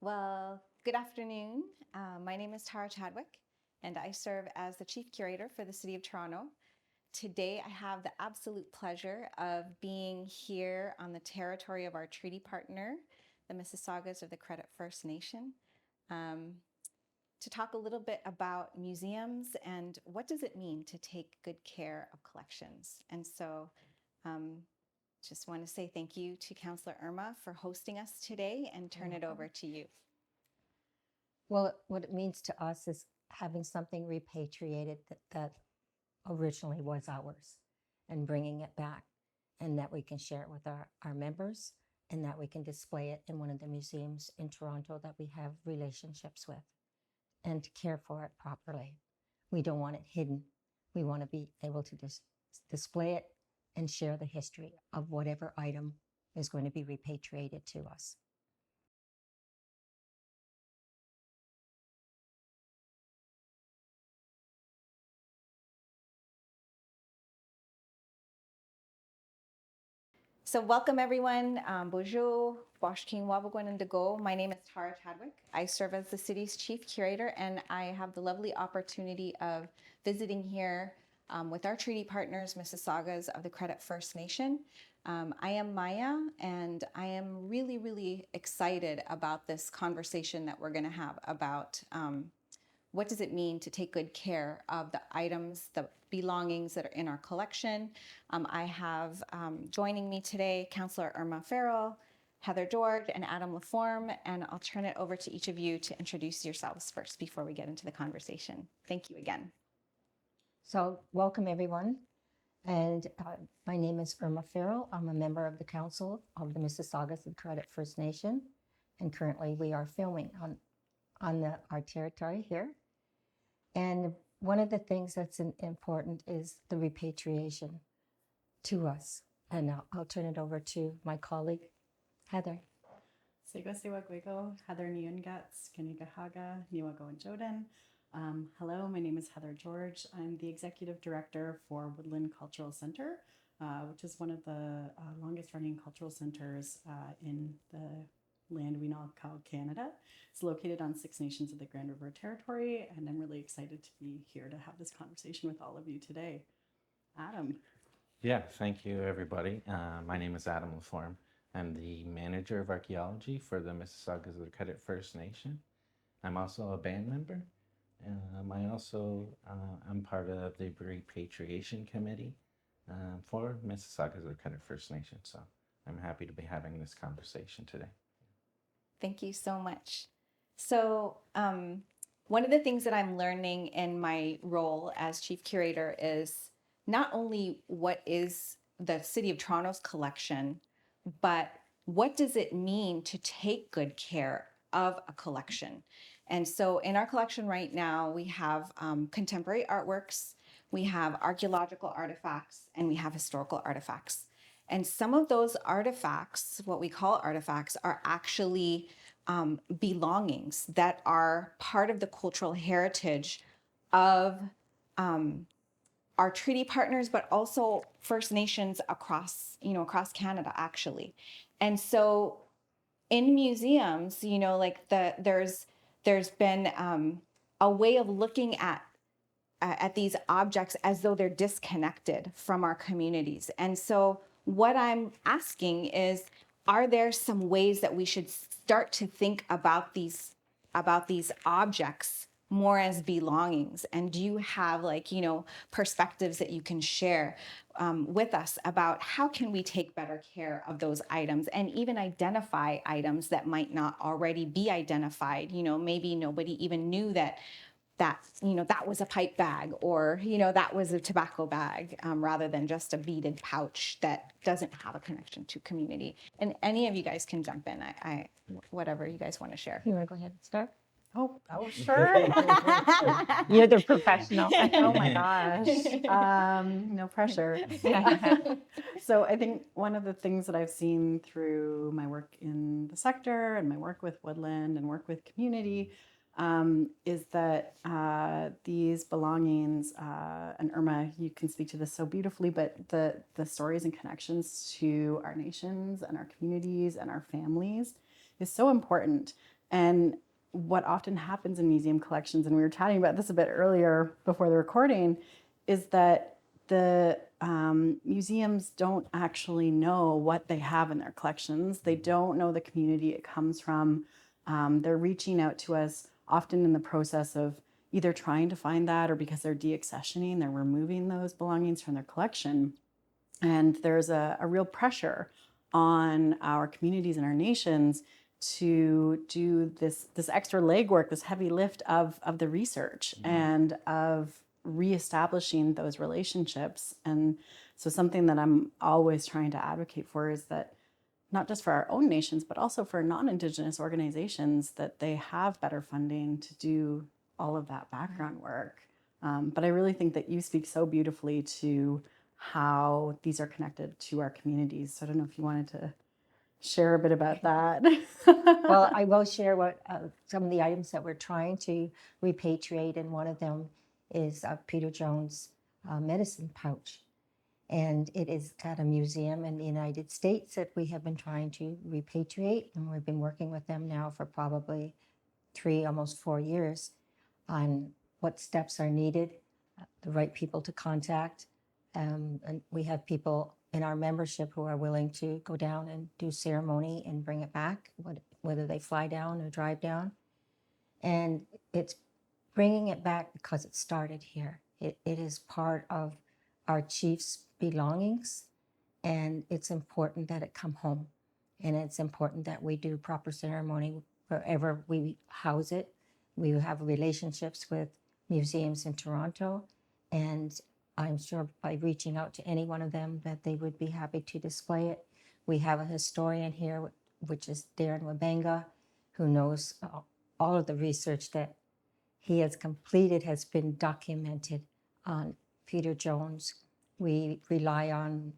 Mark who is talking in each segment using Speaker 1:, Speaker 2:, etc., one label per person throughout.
Speaker 1: Well, good afternoon. My name is Tara Chadwick, and I serve as the Chief Curator for the City of Toronto. Today, I have the absolute pleasure of being here on the territory of our treaty partner, the Mississaugas of the Credit First Nation, to talk a little bit about museums and what does it mean to take good care of collections. And so, just want to say thank you to Councillor Erma for hosting us today and turn it over to you.
Speaker 2: Well, what it means to us is having something repatriated that originally was ours and bringing it back, and that we can share it with our members, and that we can display it in one of the museums in Toronto that we have relationships with, and to care for it properly. We don't want it hidden. We want to be able to display it and share the history of whatever item is going to be repatriated to us.
Speaker 1: So welcome everyone. Bonjour, Boshking Wabagwan and Dago. My name is Tara Chadwick. I serve as the city's chief curator, and I have the lovely opportunity of visiting here with our treaty partners, Mississaugas of the Credit First Nation. I am Maya, and I am really, really excited about this conversation that we're going to have about what does it mean to take good care of the items, the belongings that are in our collection. I have joining me today, Councillor Erma Ferrell, Heather George, and Adam Laforme, and I'll turn it over to each of you to introduce yourselves first before we get into the conversation. Thank you again.
Speaker 2: So welcome everyone. And my name is Erma Ferrell. I'm a member of the Council of the Mississaugas of the Credit First Nation. And currently we are filming on our territory here. And one of the things that's important is the repatriation to us. And I'll turn it over to my colleague, Heather.
Speaker 3: Sego Sewa Gwego, Heather Nyungats, Kanigahaga, Niwago and Joden. Hello, my name is Heather George. I'm the Executive Director for Woodland Cultural Center, which is one of the longest running cultural centers in the land we now call Canada. It's located on Six Nations of the Grand River Territory, and I'm really excited to be here to have this conversation with all of you today. Adam.
Speaker 4: Yeah, thank you everybody. My name is Adam Laforme. I'm the manager of archaeology for the Mississaugas of the Credit First Nation. I'm also a band member. I'm part of the repatriation committee for Mississaugas of the Credit First Nation. So I'm happy to be having this conversation today.
Speaker 1: Thank you so much. So one of the things that I'm learning in my role as chief curator is not only what is the City of Toronto's collection, but what does it mean to take good care of a collection? And so in our collection right now, we have contemporary artworks, we have archaeological artifacts, and we have historical artifacts. And some of those artifacts, what we call artifacts, are actually belongings that are part of the cultural heritage of our treaty partners, but also First Nations across Canada, actually. And so in museums, there's been a way of looking at these objects as though they're disconnected from our communities. And so what I'm asking is, are there some ways that we should start to think about these objects more as belongings? And do you have perspectives that you can share with us about how can we take better care of those items and even identify items that might not already be identified? Maybe nobody even knew that was a pipe bag, or that was a tobacco bag, rather than just a beaded pouch that doesn't have a connection to community. And any of you guys can jump in. I whatever you guys want to share.
Speaker 2: You want to go ahead and start?
Speaker 3: Oh, sure.
Speaker 2: You're the professional.
Speaker 3: Oh my gosh. No pressure. So I think one of the things that I've seen through my work in the sector and my work with Woodland and work with community is that these belongings, and Erma, you can speak to this so beautifully, but the stories and connections to our nations and our communities and our families is so important. And what often happens in museum collections, and we were chatting about this a bit earlier before the recording, is that the museums don't actually know what they have in their collections. They don't know the community it comes from. They're reaching out to us often in the process of either trying to find that, or because they're deaccessioning, they're removing those belongings from their collection. And there's a real pressure on our communities and our nations to do this extra legwork, this heavy lift of the research and of reestablishing those relationships. And so something that I'm always trying to advocate for is that not just for our own nations, but also for non-Indigenous organizations, that they have better funding to do all of that background work. But I really think that you speak so beautifully to how these are connected to our communities. So I don't know if you wanted to share a bit about that.
Speaker 2: Well, I will share what some of the items that we're trying to repatriate, and one of them is Peter Jones' medicine pouch. And it is at a museum in the United States that we have been trying to repatriate, and we've been working with them now for probably 3, almost 4 years on what steps are needed, the right people to contact. And we have people in our membership who are willing to go down and do ceremony and bring it back, whether they fly down or drive down. And it's bringing it back because it started here. It is part of our chief's belongings, and it's important that it come home. And it's important that we do proper ceremony wherever we house it. We have relationships with museums in Toronto, and I'm sure by reaching out to any one of them that they would be happy to display it. We have a historian here, which is Darren Wabenga, who knows all of the research that he has completed has been documented on Peter Jones. We rely on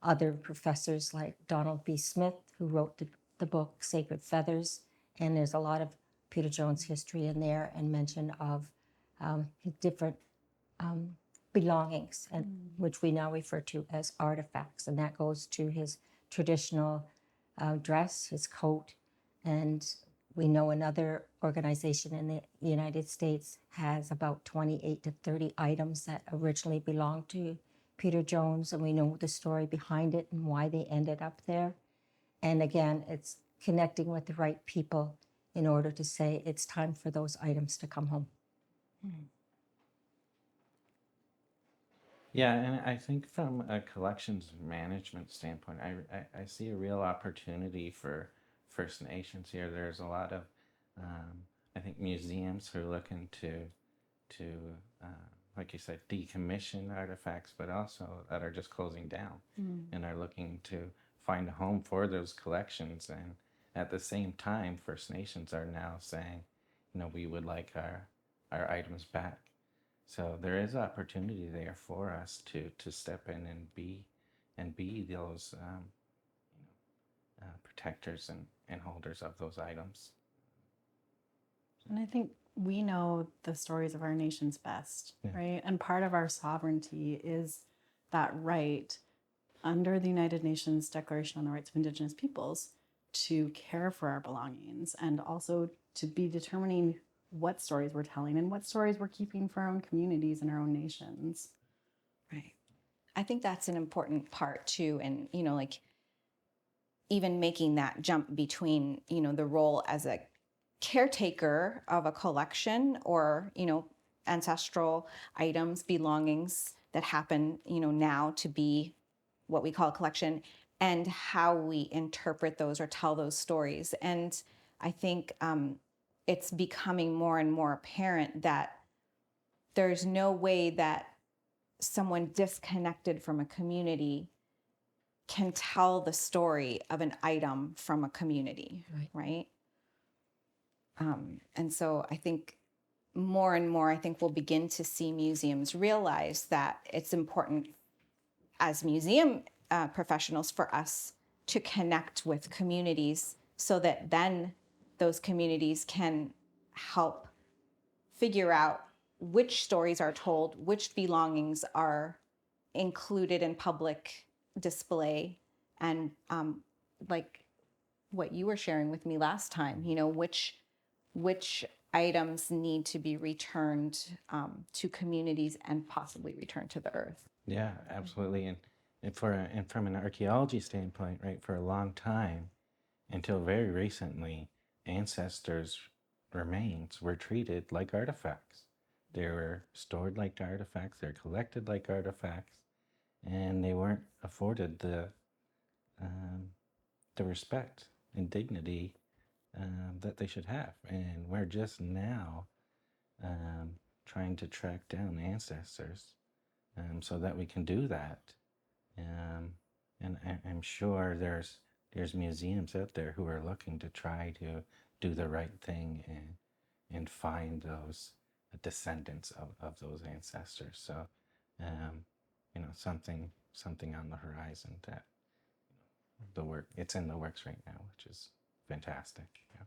Speaker 2: other professors like Donald B. Smith, who wrote the book Sacred Feathers, and there's a lot of Peter Jones history in there and mention of different belongings, and which we now refer to as artifacts, and that goes to his traditional dress, his coat, and we know another organization in the United States has about 28 to 30 items that originally belonged to Peter Jones, and we know the story behind it and why they ended up there. And again, it's connecting with the right people in order to say it's time for those items to come home.
Speaker 4: Yeah, and I think from a collections management standpoint, I see a real opportunity for First Nations here. There's a lot of, I think, museums who are looking to like you said, decommission artifacts, but also that are just closing down and are looking to find a home for those collections. And at the same time, First Nations are now saying, we would like our items back. So there is opportunity there for us to step in and be those protectors and holders of those items.
Speaker 3: And I think we know the stories of our nations best, right? And part of our sovereignty is that right under the United Nations Declaration on the Rights of Indigenous Peoples to care for our belongings, and also to be determining what stories we're telling and what stories we're keeping for our own communities and our own nations.
Speaker 1: Right. I think that's an important part too. And, like even making that jump between, the role as a caretaker of a collection or, ancestral items, belongings that happen, now to be what we call a collection, and how we interpret those or tell those stories. And I think it's becoming more and more apparent that there's no way that someone disconnected from a community can tell the story of an item from a community, right? And so I think more and more, I think we'll begin to see museums realize that it's important as museum professionals for us to connect with communities so that then those communities can help figure out which stories are told, which belongings are included in public display, and like what you were sharing with me last time, which which items need to be returned to communities and possibly returned to the earth.
Speaker 4: Yeah, absolutely. And from an archaeology standpoint, right, for a long time, until very recently, ancestors' remains were treated like artifacts. They were stored like artifacts, they're collected like artifacts, and they weren't afforded um, the respect and dignity that they should have. And we're just now um, trying to track down ancestors so that we can do that. And I'm sure there's museums out there who are looking to try to do the right thing and find those descendants of those ancestors. So, something on the horizon that it's in the works right now, which is fantastic. Yeah.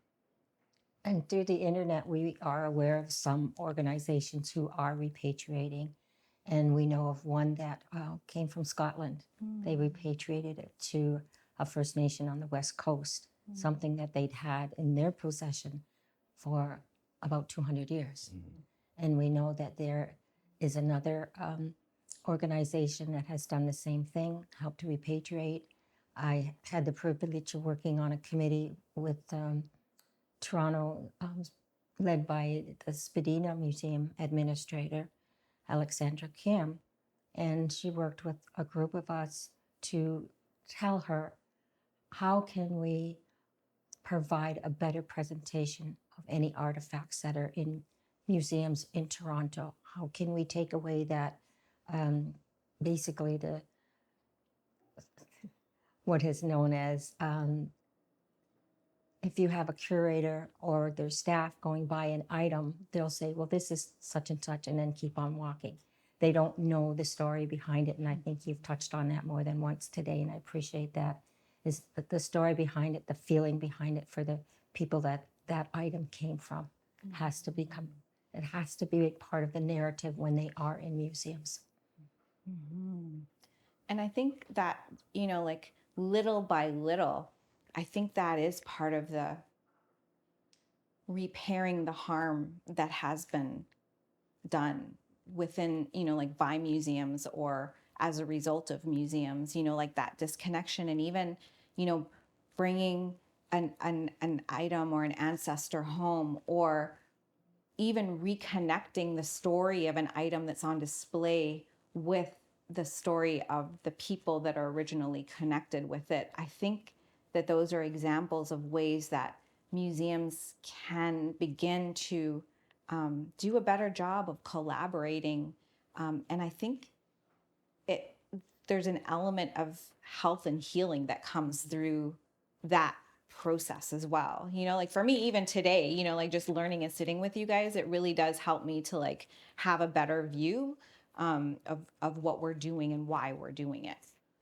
Speaker 2: And through the internet, we are aware of some organizations who are repatriating. And we know of one that came from Scotland. They repatriated it to a First Nation on the West Coast, something that they'd had in their possession for about 200 years. And we know that there is another organization that has done the same thing, helped to repatriate. I had the privilege of working on a committee with Toronto, led by the Spadina Museum administrator, Alexandra Kim, and she worked with a group of us to tell her, how can we provide a better presentation of any artifacts that are in museums in Toronto? How can we take away that, basically what is known as, if you have a curator or their staff going by an item, they'll say, well, this is such and such, and then keep on walking. They don't know the story behind it, and I think you've touched on that more than once today, and I appreciate that, is the story behind it, the feeling behind it for the people that that item came from. It has to be a part of the narrative when they are in museums.
Speaker 1: And I think that, like little by little, I think that is part of the repairing the harm that has been done within, like by museums or as a result of museums, like that disconnection, and even, bringing an item or an ancestor home, or even reconnecting the story of an item that's on display with the story of the people that are originally connected with it. I think that those are examples of ways that museums can begin to do a better job of collaborating. And I think there's an element of health and healing that comes through that process as well. Like for me, even today, like just learning and sitting with you guys, it really does help me to like have a better view of what we're doing and why we're doing it.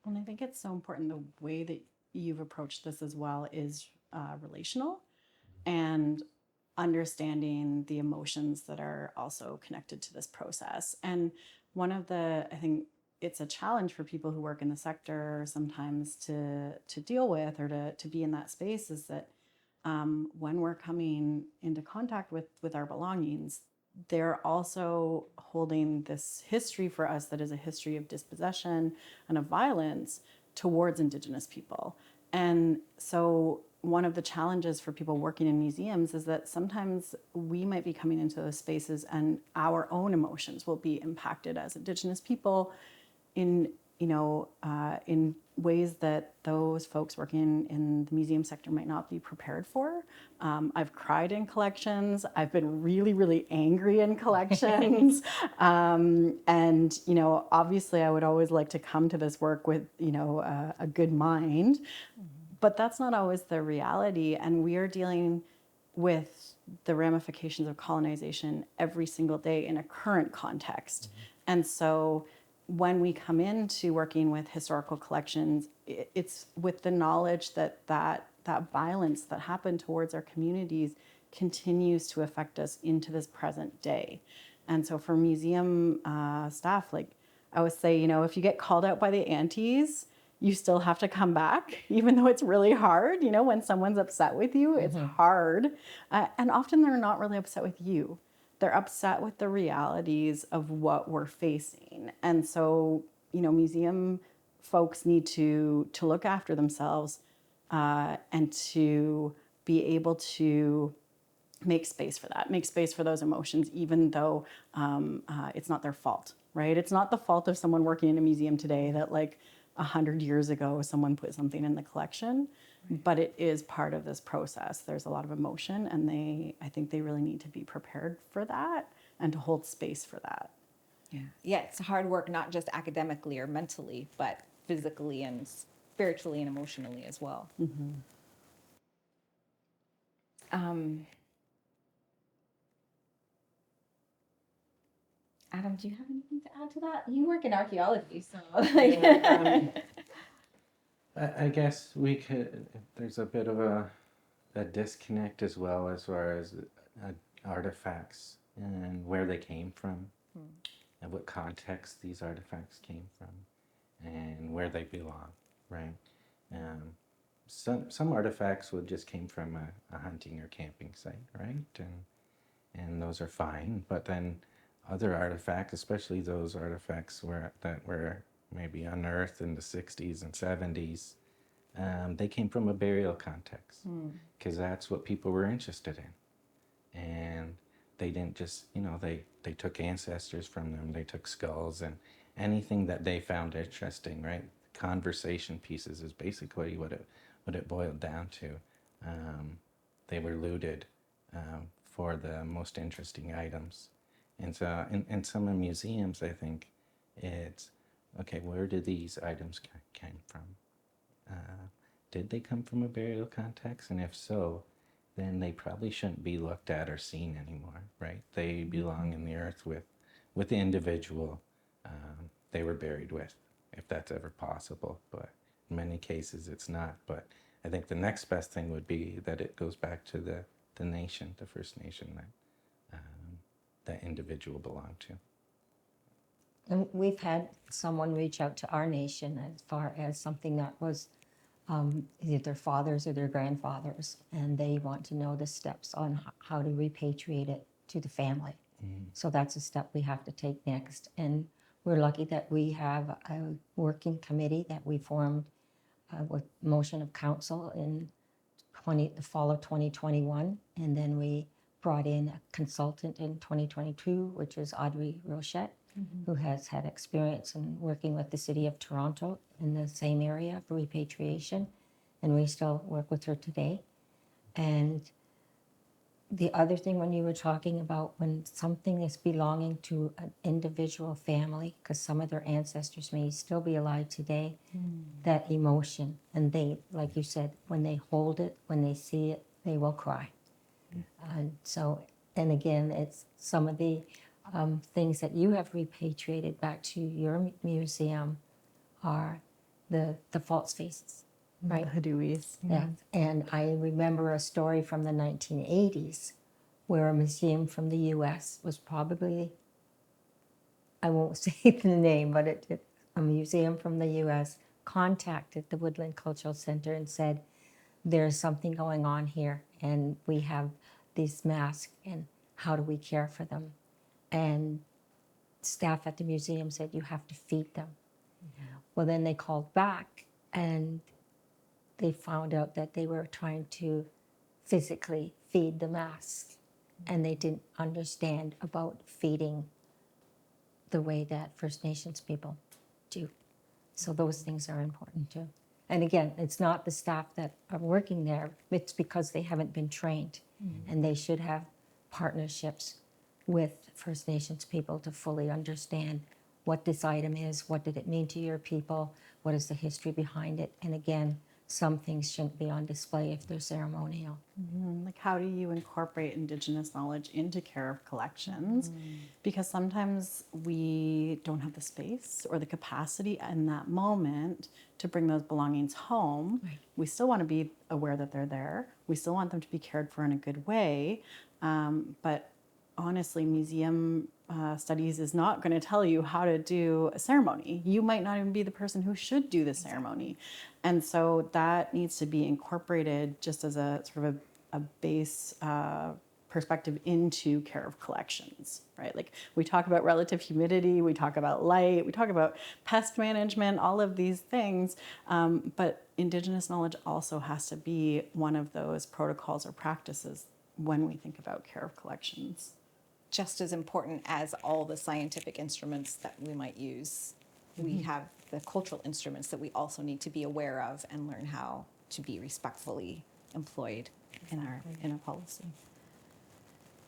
Speaker 3: And I think it's so important, the way that you've approached this as well is relational, and understanding the emotions that are also connected to this process. And one of I think it's a challenge for people who work in the sector sometimes to deal with, or to be in that space, is that when we're coming into contact with our belongings, they're also holding this history for us that is a history of dispossession and of violence towards Indigenous people. And so one of the challenges for people working in museums is that sometimes we might be coming into those spaces and our own emotions will be impacted as Indigenous people in ways that those folks working in the museum sector might not be prepared for. I've cried in collections. I've been really, really angry in collections. And, obviously I would always like to come to this work with, a good mind, but that's not always the reality. And we are dealing with the ramifications of colonization every single day in a current context. And so when we come into working with historical collections, it's with the knowledge that violence that happened towards our communities continues to affect us into this present day. And so for museum staff, like I always say, if you get called out by the aunties, you still have to come back, even though it's really hard. You know, when someone's upset with you, it's hard. And often they're not really upset with you. They're upset with the realities of what we're facing. And so, you know, museum folks need to look after themselves and to be able to make space for that, make space for those emotions, even though it's not their fault, right? It's not the fault of someone working in a museum today that like 100 years ago someone put something in the collection, but it is part of this process. There's a lot of emotion, and I think they really need to be prepared for that and to hold space for that.
Speaker 1: Yeah, it's hard work, not just academically or mentally, but physically and spiritually and emotionally as well. Adam, do you have anything to add to that? You work in archaeology, so
Speaker 4: I guess we could. There's a bit of a disconnect as well as far as artifacts and where they came from, and what context these artifacts came from, and where they belong. Right. Some artifacts would just came from a hunting or camping site, right? And those are fine. But then other artifacts, especially those artifacts that were maybe unearthed in the 60s and 70s, they came from a burial context, because that's what people were interested in. And they didn't just, you know, they took ancestors from them. They took skulls and anything that they found interesting, right? Conversation pieces is basically what it boiled down to. They were looted for the most interesting items. And so in some of the museums, I think it's, okay, where did these items came from? Did they come from a burial context? And if so, then they probably shouldn't be looked at or seen anymore, right? They belong in the earth with the individual they were buried with, if that's ever possible. But in many cases, it's not. But I think the next best thing would be that it goes back to the nation, the First Nation that individual belonged to.
Speaker 2: And we've had someone reach out to our nation as far as something that was either their fathers or their grandfathers, and they want to know the steps on how to repatriate it to the family. So that's a step we have to take next. And we're lucky that we have a working committee that we formed with motion of council in the fall of 2021, and then we brought in a consultant in 2022, which is Audrey Rochette, who has had experience in working with the city of Toronto in the same area for repatriation, and we still work with her today. And the other thing, when you were talking about when something is belonging to an individual family, because some of their ancestors may still be alive today, that emotion, and they, like you said, when they hold it, when they see it, they will cry. And so, and again, it's some of the things that you have repatriated back to your museum are the false faces, right?
Speaker 3: Hadouis.
Speaker 2: Yeah. And I remember a story from the 1980s where a museum from the US was probably, I won't say the name, but a museum from the US contacted the Woodland Cultural Center and said, there's something going on here, and we have these masks, and how do we care for them? And staff at the museum said, you have to feed them. Well, then they called back, and they found out that they were trying to physically feed the masks, and they didn't understand about feeding the way that First Nations people do. So those things are important too. And again, it's not the staff that are working there, it's because they haven't been trained, and they should have partnerships with First Nations people to fully understand what this item is, what did it mean to your people, what is the history behind it, and again, some things shouldn't be on display if they're ceremonial.
Speaker 3: Like, how do you incorporate Indigenous knowledge into care of collections? Because sometimes we don't have the space or the capacity in that moment to bring those belongings home.
Speaker 2: Right.
Speaker 3: We still want to be aware that they're there. We still want them to be cared for in a good way. But honestly, museum studies is not going to tell you how to do a ceremony. You might not even be the person who should do the ceremony. And so that needs to be incorporated just as a sort of a base perspective into care of collections, right? Like we talk about relative humidity, we talk about light, we talk about pest management, all of these things. But Indigenous knowledge also has to be one of those protocols or practices when we think about care of collections.
Speaker 1: Just as important as all the scientific instruments that we might use, we have the cultural instruments that we also need to be aware of and learn how to be respectfully employed in our policy.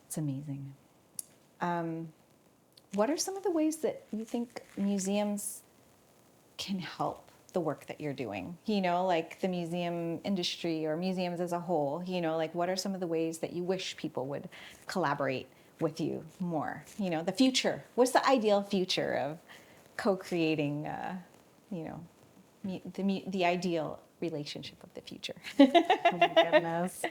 Speaker 1: It's amazing. What are some of the ways that you think museums can help the work that you're doing? You know, like the museum industry or museums as a whole, you know, like what are some of the ways that you wish people would collaborate with you more? You know, the future. What's the ideal future of co-creating, you know, the ideal relationship of the future?
Speaker 3: Oh my goodness.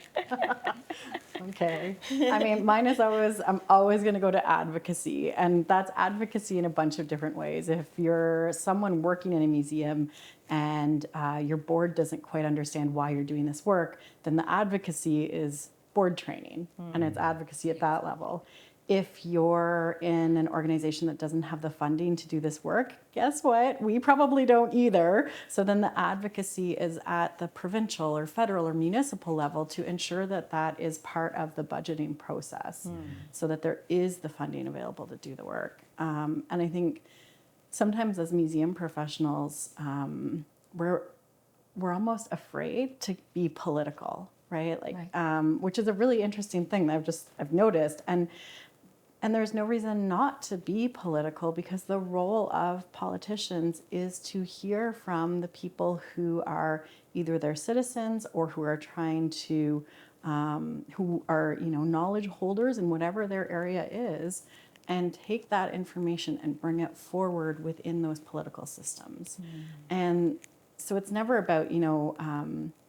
Speaker 3: Okay. I mean, mine is I'm always going to go to advocacy, and that's advocacy in a bunch of different ways. If you're someone working in a museum and your board doesn't quite understand why you're doing this work, then the advocacy is board training, and it's advocacy at that level. If you're in an organization that doesn't have the funding to do this work, guess what? We probably don't either. So then the advocacy is at the provincial or federal or municipal level to ensure that that is part of the budgeting process so that there is the funding available to do the work. And I think sometimes as museum professionals, we're almost afraid to be political, right? Like, which is a really interesting thing that I've noticed. And there's no reason not to be political, because the role of politicians is to hear from the people who are either their citizens or who are trying to, who are, you know, knowledge holders in whatever their area is, and take that information and bring it forward within those political systems. And so it's never about, you know,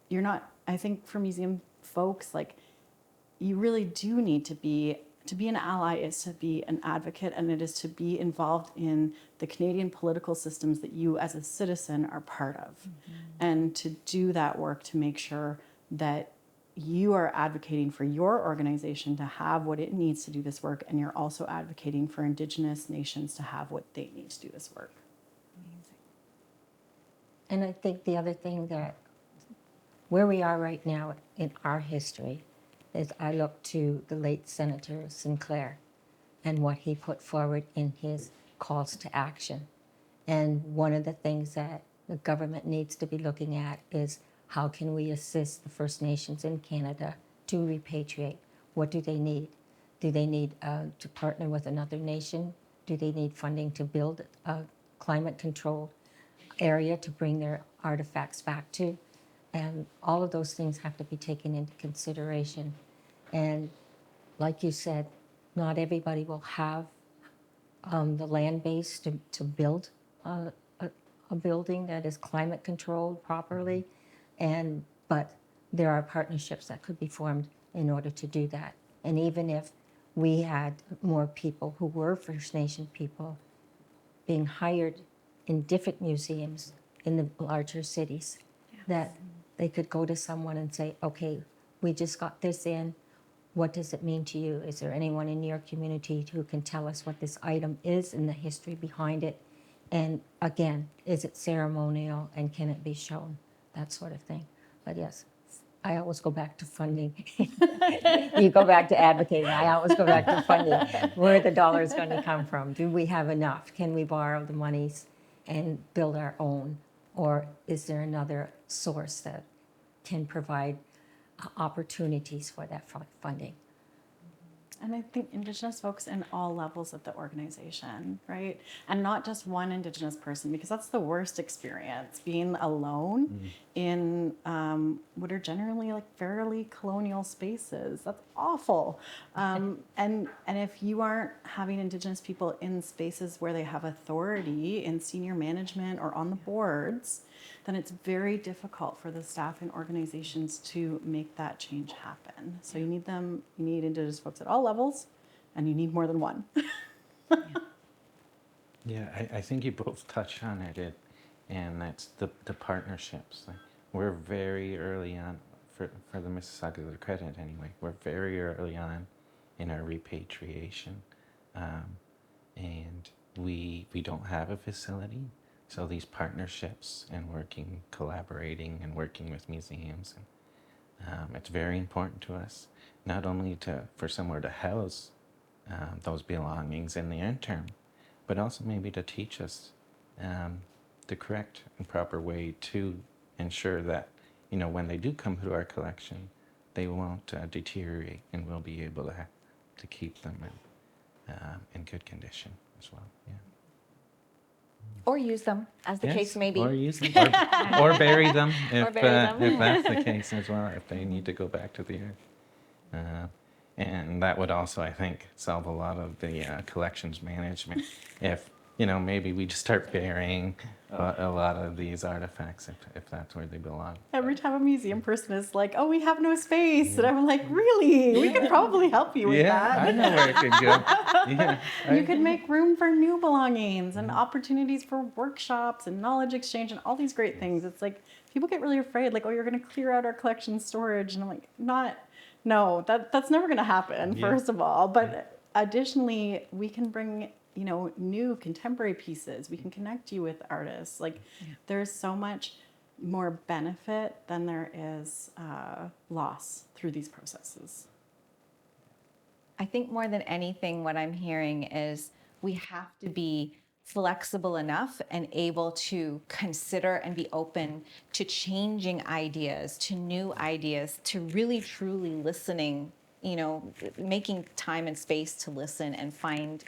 Speaker 3: you're not, I think for museum folks, like, you really do need to be an ally is to be an advocate, and it is to be involved in the Canadian political systems that you as a citizen are part of. And to do that work to make sure that you are advocating for your organization to have what it needs to do this work, and you're also advocating for Indigenous nations to have what they need to do this work.
Speaker 2: And I think the other thing that where we are right now in our history is I look to the late Senator Sinclair and what he put forward in his calls to action. And one of the things that the government needs to be looking at is how can we assist the First Nations in Canada to repatriate? What do they need? Do they need to partner with another nation? Do they need funding to build a climate-controlled area to bring their artifacts back to? And all of those things have to be taken into consideration. And like you said, not everybody will have the land base to build a building that is climate controlled properly. But there are partnerships that could be formed in order to do that. And even if we had more people who were First Nation people being hired in different museums in the larger cities, that they could go to someone and say, okay, we just got this in. What does it mean to you? Is there anyone in your community who can tell us what this item is and the history behind it? And again, is it ceremonial and can it be shown? That sort of thing. But yes, I always go back to funding. You go back to advocating. I always go back to funding. Where are the dollars going to come from? Do we have enough? Can we borrow the monies and build our own? Or is there another source that can provide opportunities for that funding?
Speaker 3: And I think Indigenous folks in all levels of the organization, right? And not just one Indigenous person, because that's the worst experience, being alone in what are generally like fairly colonial spaces. That's awful. And if you aren't having Indigenous people in spaces where they have authority in senior management or on the boards, then it's very difficult for the staff and organizations to make that change happen. So you need Indigenous folks at all levels and you need more than one.
Speaker 4: Yeah, I think you both touched on and that's the partnerships. Like, we're very early on, for the Mississauga to the credit anyway, we're very early on in our repatriation. And we don't have a facility. So these partnerships and collaborating and working with museums, and it's very important to us, not only for somewhere to house those belongings in the interim, but also maybe to teach us the correct and proper way to ensure that, when they do come to our collection, they won't deteriorate, and we'll be able to keep them in good condition as well. Yeah.
Speaker 1: Or use them, as the case may be.
Speaker 4: Or use them, or bury them if
Speaker 1: bury them.
Speaker 4: if that's the case as well. If they need to go back to the earth, and that would also, I think, solve a lot of the collections management. If maybe we just start burying a lot of these artifacts if that's where they belong.
Speaker 3: Every time a museum person is like, "Oh, we have no space," and I'm like, "Really? We could probably help you with that."
Speaker 4: I know where it could go. Yeah,
Speaker 3: You could make room for new belongings and opportunities for workshops and knowledge exchange and all these great things. It's like people get really afraid, like, "Oh, you're going to clear out our collection storage," and I'm like, no, that's never going to happen.
Speaker 4: Yeah.
Speaker 3: First of all, but additionally, we can bring new contemporary pieces. We can connect you with artists. Like, there's so much more benefit than there is loss through these processes.
Speaker 1: I think more than anything, what I'm hearing is we have to be flexible enough and able to consider and be open to changing ideas, to new ideas, to really truly listening, making time and space to listen and find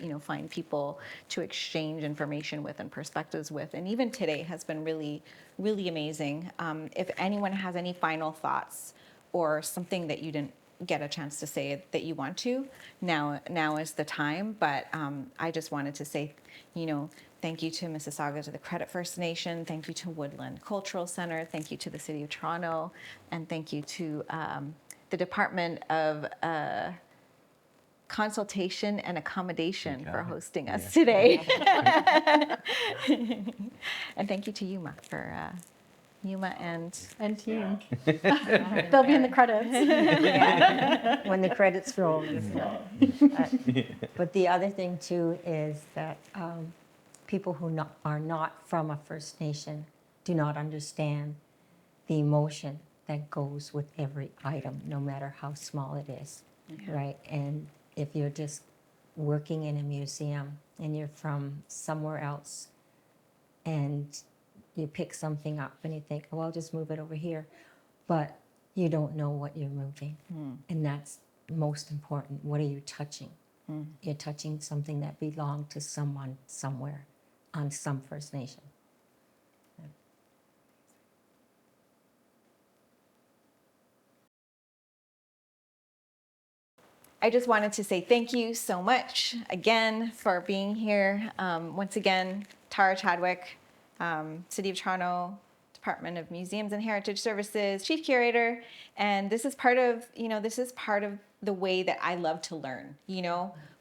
Speaker 1: people to exchange information with and perspectives with. And even today has been really, really amazing. If anyone has any final thoughts or something that you didn't get a chance to say that you want to, now is the time. But I just wanted to say, thank you to Mississauga, to the Credit First Nation, thank you to Woodland Cultural Center, thank you to the City of Toronto, and thank you to the Department of Consultation and Accommodation for hosting us today. And thank you to Yuma for Yuma and
Speaker 3: team. They'll be in the credits.
Speaker 2: Yeah, when the credits roll. But the other thing too is that people who are not from a First Nation do not understand the emotion that goes with every item, no matter how small it is, right? And if you're just working in a museum and you're from somewhere else and you pick something up and you think, oh, I'll just move it over here, but you don't know what you're moving. And that's most important. What are you touching? You're touching something that belonged to someone somewhere on some First Nation.
Speaker 1: I just wanted to say thank you so much again for being here. Once again, Tara Chadwick, City of Toronto, Department of Museums and Heritage Services, Chief Curator. And this is part of, the way that I love to learn,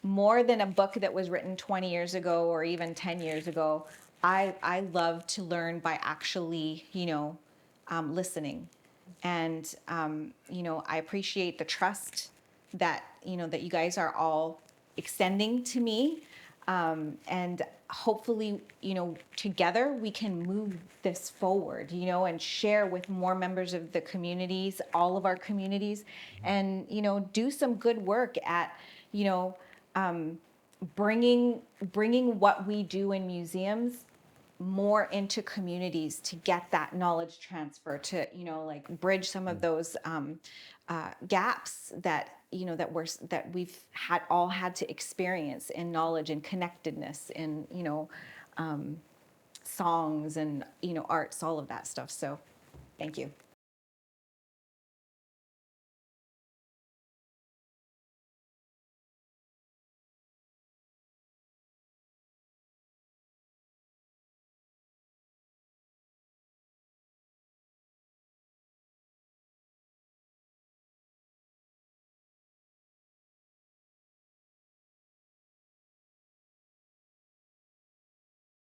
Speaker 1: more than a book that was written 20 years ago or even 10 years ago. I love to learn by actually, listening. And, I appreciate the trust that you guys are all extending to me, and hopefully together we can move this forward, and share with more members of the communities, all of our communities, and do some good work at bringing what we do in museums more into communities to get that knowledge transfer, to bridge some of those gaps that we've all had to experience in knowledge and connectedness in songs and arts, all of that stuff. So thank you.